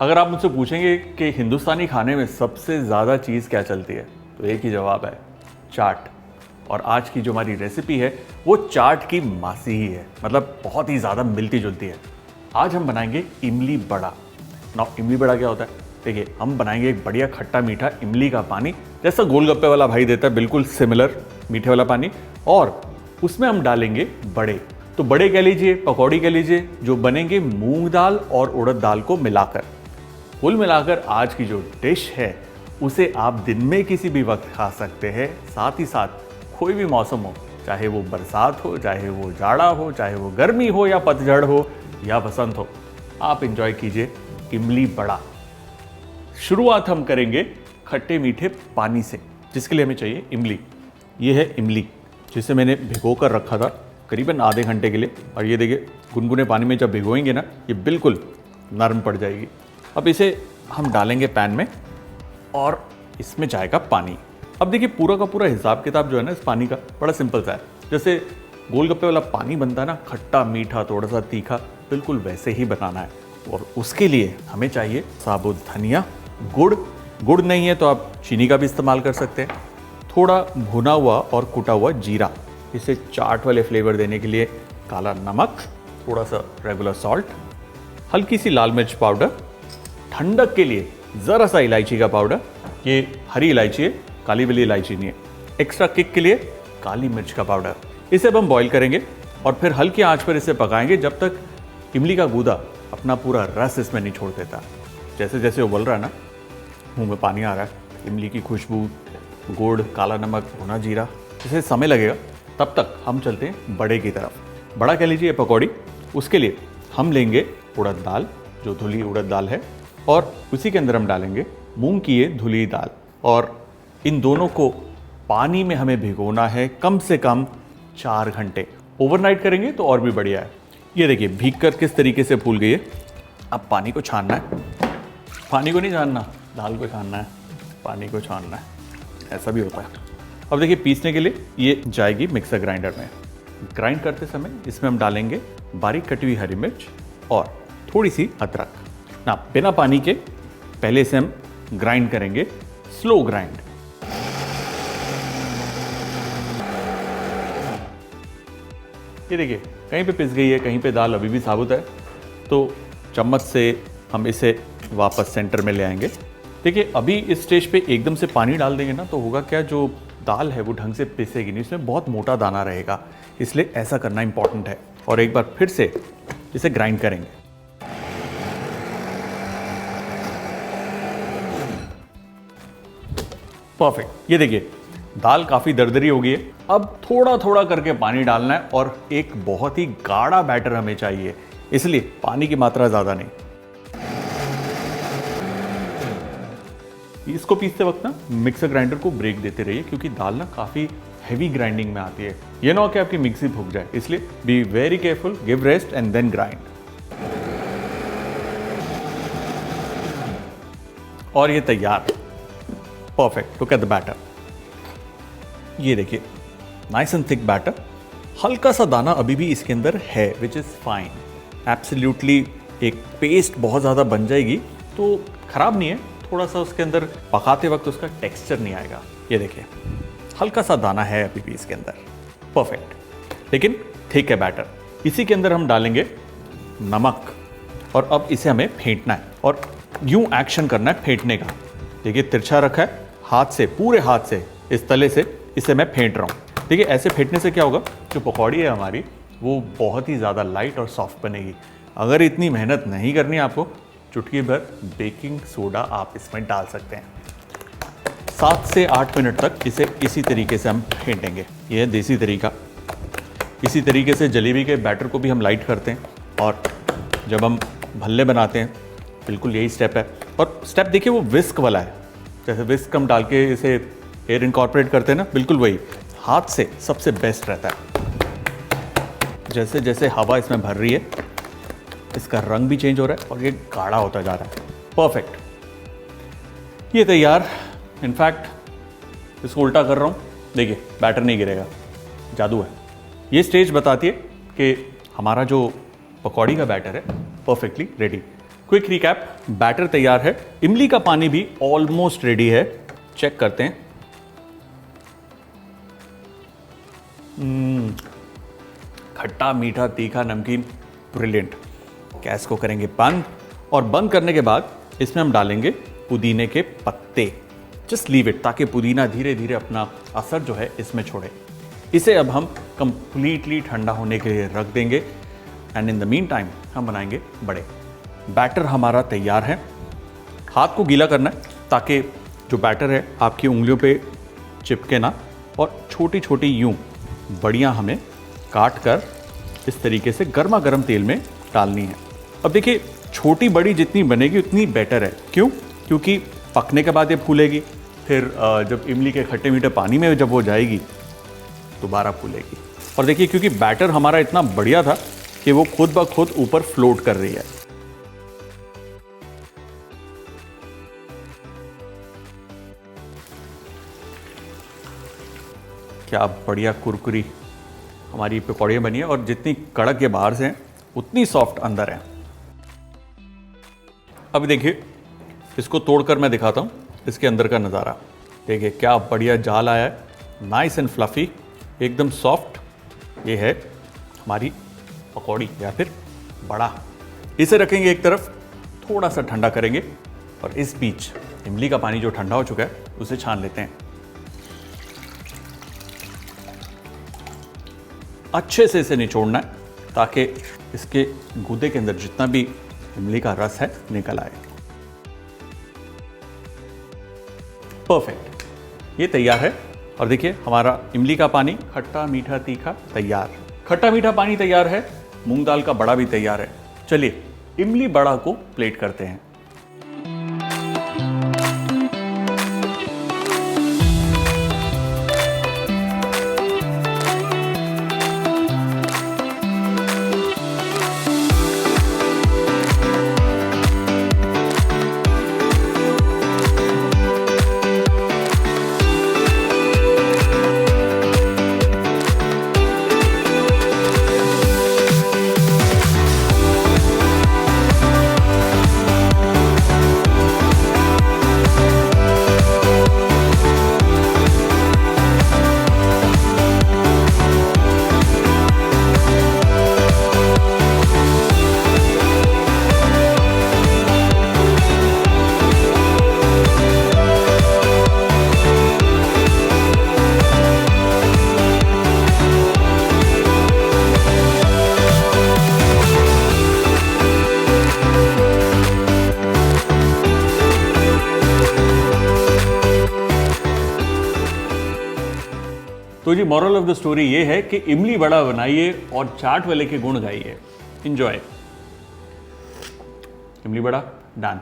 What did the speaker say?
अगर आप मुझसे पूछेंगे कि हिंदुस्तानी खाने में सबसे ज़्यादा चीज़ क्या चलती है, तो एक ही जवाब है, चाट। और आज की जो हमारी रेसिपी है वो चाट की मासी ही है, मतलब बहुत ही ज़्यादा मिलती जुलती है। आज हम बनाएंगे इमली बड़ा। ना इमली बड़ा क्या होता है? देखिए, हम बनाएंगे एक बढ़िया खट्टा मीठा इमली का पानी, जैसा गोलगप्पे वाला भाई देता है, बिल्कुल सिमिलर मीठे वाला पानी। और उसमें हम डालेंगे बड़े। तो बड़े कह लीजिए, पकौड़ी कह लीजिए, जो बनेंगे मूंग दाल और उड़द दाल को मिलाकर। कुल मिलाकर आज की जो डिश है उसे आप दिन में किसी भी वक्त खा सकते हैं। साथ ही साथ कोई भी मौसम हो, चाहे वो बरसात हो, चाहे वो जाड़ा हो, चाहे वो गर्मी हो या पतझड़ हो या बसंत हो, आप इंजॉय कीजिए इमली बड़ा। शुरुआत हम करेंगे खट्टे मीठे पानी से, जिसके लिए हमें चाहिए इमली। ये है इमली, जिसे मैंने भिगो कर रखा था करीबन आधे घंटे के लिए। और ये देखिए, गुनगुने पानी में जब भिगोएंगे ना, ये बिल्कुल नरम पड़ जाएगी। अब इसे हम डालेंगे पैन में और इसमें जाएगा पानी। अब देखिए, पूरा का पूरा हिसाब किताब जो है ना इस पानी का बड़ा सिंपल सा है। जैसे गोलगप्पे वाला पानी बनता है ना, खट्टा मीठा थोड़ा सा तीखा, बिल्कुल वैसे ही बनाना है। और उसके लिए हमें चाहिए साबुत धनिया, गुड़ नहीं है तो आप चीनी का भी इस्तेमाल कर सकते हैं, थोड़ा भुना हुआ और कुटा हुआ जीरा, इसे चाट वाले फ्लेवर देने के लिए काला नमक, थोड़ा सा रेगुलर सॉल्ट, हल्की सी लाल मिर्च पाउडर, ठंडक के लिए ज़रा सा इलायची का पाउडर। ये हरी इलायची है, काली वाली इलायची नहीं है। एक्स्ट्रा किक के लिए काली मिर्च का पाउडर। इसे अब हम बॉईल करेंगे और फिर हल्की आंच पर इसे पकाएंगे जब तक इमली का गूदा अपना पूरा रस इसमें नहीं छोड़ देता। जैसे जैसे उबल रहा है ना, मुंह में पानी आ रहा है, इमली की खुशबू, गुड़, काला नमक, भुना जीरा, इसे समय लगेगा। तब तक हम चलते हैं बड़े की तरफ। बड़ा कह लीजिए पकौड़ी। उसके लिए हम लेंगे उड़द दाल, जो धुली उड़द दाल है, और उसी के अंदर हम डालेंगे मूंग की ये धुली दाल। और इन दोनों को पानी में हमें भिगोना है कम से कम 4 घंटे। ओवरनाइट करेंगे तो और भी बढ़िया है। ये देखिए, भीग कर किस तरीके से फूल गई है। अब पानी को छानना है। पानी को नहीं छानना, दाल को छानना है, पानी को छानना है, ऐसा भी होता है। अब देखिए, पीसने के लिए ये जाएगी मिक्सर ग्राइंडर में। ग्राइंड करते समय इसमें हम डालेंगे बारीक कटी हुई हरी मिर्च और थोड़ी सी अदरक ना, बिना पानी के पहले से हम ग्राइंड करेंगे, स्लो ग्राइंड। ये देखिए, कहीं पे पिस गई है, कहीं पे दाल अभी भी साबुत है, तो चम्मच से हम इसे वापस सेंटर में ले आएंगे। देखिए, अभी इस स्टेज पे एकदम से पानी डाल देंगे ना तो होगा क्या, जो दाल है वो ढंग से पिसेगी नहीं, इसमें बहुत मोटा दाना रहेगा, इसलिए ऐसा करना इंपॉर्टेंट है। और एक बार फिर से इसे ग्राइंड करेंगे। परफेक्ट। ये देखिए, दाल काफ़ी दरदरी हो गई है। अब थोड़ा थोड़ा करके पानी डालना है और एक बहुत ही गाढ़ा बैटर हमें चाहिए, इसलिए पानी की मात्रा ज़्यादा नहीं। इसको पीसते वक्त ना मिक्सर ग्राइंडर को ब्रेक देते रहिए, क्योंकि दाल ना काफ़ी हैवी ग्राइंडिंग में आती है। ये ना हो कि आपकी मिक्सी भुग जाए, इसलिए be very careful, give rest and then grind. और ये तैयार। Perfect. Look at the batter. ये देखिए, नाइस एंड थिक बैटर। हल्का सा दाना अभी भी इसके अंदर है, विच इज़ फाइन। एब्सोल्युटली एक पेस्ट बहुत ज़्यादा बन जाएगी तो खराब नहीं है, थोड़ा सा उसके अंदर पकाते वक्त उसका टेक्सचर नहीं आएगा। ये देखिए, हल्का सा दाना है अभी भी इसके अंदर। परफेक्ट, लेकिन थिक है बैटर। इसी के अंदर हम डालेंगे नमक और अब इसे हमें फेंटना है और यूं एक्शन करना है फेंटने का। देखिए, तिरछा रखा है, हाथ से, पूरे हाथ से इस तले से इसे मैं फेंट रहा हूँ। देखिए, ऐसे फेंटने से क्या होगा, जो पकौड़ी है हमारी वो बहुत ही ज़्यादा लाइट और सॉफ्ट बनेगी। अगर इतनी मेहनत नहीं करनी है आपको, चुटकी भर बेकिंग सोडा आप इसमें डाल सकते हैं। 7 से 8 मिनट तक इसे इसी तरीके से हम फेंटेंगे। ये है देसी तरीका। इसी तरीके से जलेबी के बैटर को भी हम लाइट करते हैं, और जब हम भल्ले बनाते हैं बिल्कुल यही स्टेप है। और स्टेप देखिए, वो विस्क वाला है। जैसे विस्क हम डाल के इसे एयर इनकॉर्पोरेट करते हैं ना, बिल्कुल वही। हाथ से सबसे बेस्ट रहता है। जैसे जैसे हवा इसमें भर रही है, इसका रंग भी चेंज हो रहा है और ये गाढ़ा होता जा रहा है। परफेक्ट, ये तैयार। इनफैक्ट इसको उल्टा कर रहा हूँ, देखिए बैटर नहीं गिरेगा, जादू है। ये स्टेज बताती है कि हमारा जो पकौड़ी का बैटर है perfectly ready. Quick recap, batter तैयार है, इमली का पानी भी ऑलमोस्ट रेडी है। चेक करते हैं। खट्टा मीठा तीखा नमकीन, ब्रिलियंट। गैस को करेंगे बंद, और बंद करने के बाद इसमें हम डालेंगे पुदीने के पत्ते। जस्ट लीव इट, ताकि पुदीना धीरे धीरे अपना असर जो है इसमें छोड़े। इसे अब हम कंप्लीटली ठंडा होने के लिए रख देंगे, and in the mean time हम बनाएंगे बड़े। बैटर हमारा तैयार है। हाथ को गीला करना है ताकि जो बैटर है आपकी उंगलियों पे चिपके ना, और छोटी छोटी यूं बड़ियां हमें काट कर इस तरीके से गर्मा गर्म तेल में डालनी है। अब देखिए, छोटी बड़ी जितनी बनेगी उतनी बेटर है। क्यों? क्योंकि पकने के बाद ये फूलेगी, फिर जब इमली के खट्टे मीठे पानी में जब वो जाएगी दोबारा फूलेगी। और देखिए, क्योंकि बैटर हमारा इतना बढ़िया था कि वो खुद ब खुद ऊपर फ्लोट कर रही है। क्या बढ़िया कुरकुरी हमारी पकौड़ियाँ बनी है, और जितनी कड़क ये बाहर से हैं उतनी सॉफ्ट अंदर है। अब देखिए, इसको तोड़कर मैं दिखाता हूँ इसके अंदर का नज़ारा। देखिए क्या बढ़िया जाल आया है, नाइस एंड फ्लफी, एकदम सॉफ्ट। ये है हमारी पकौड़ी या फिर बड़ा। इसे रखेंगे एक तरफ, थोड़ा सा ठंडा करेंगे, और इस बीच इमली का पानी जो ठंडा हो चुका है उसे छान लेते हैं। अच्छे से इसे निचोड़ना है ताकि इसके गूदे के अंदर जितना भी इमली का रस है निकल आए। परफेक्ट, ये तैयार है। और देखिए, हमारा इमली का पानी खट्टा मीठा तीखा तैयार। खट्टा मीठा पानी तैयार है, मूंग दाल का बड़ा भी तैयार है। चलिए इमली बड़ा को प्लेट करते हैं। तो जी मॉरल ऑफ द स्टोरी ये है कि इमली बड़ा बनाइए और चाट वाले के गुण गाइए। एंजॉय। इमली बड़ा डन।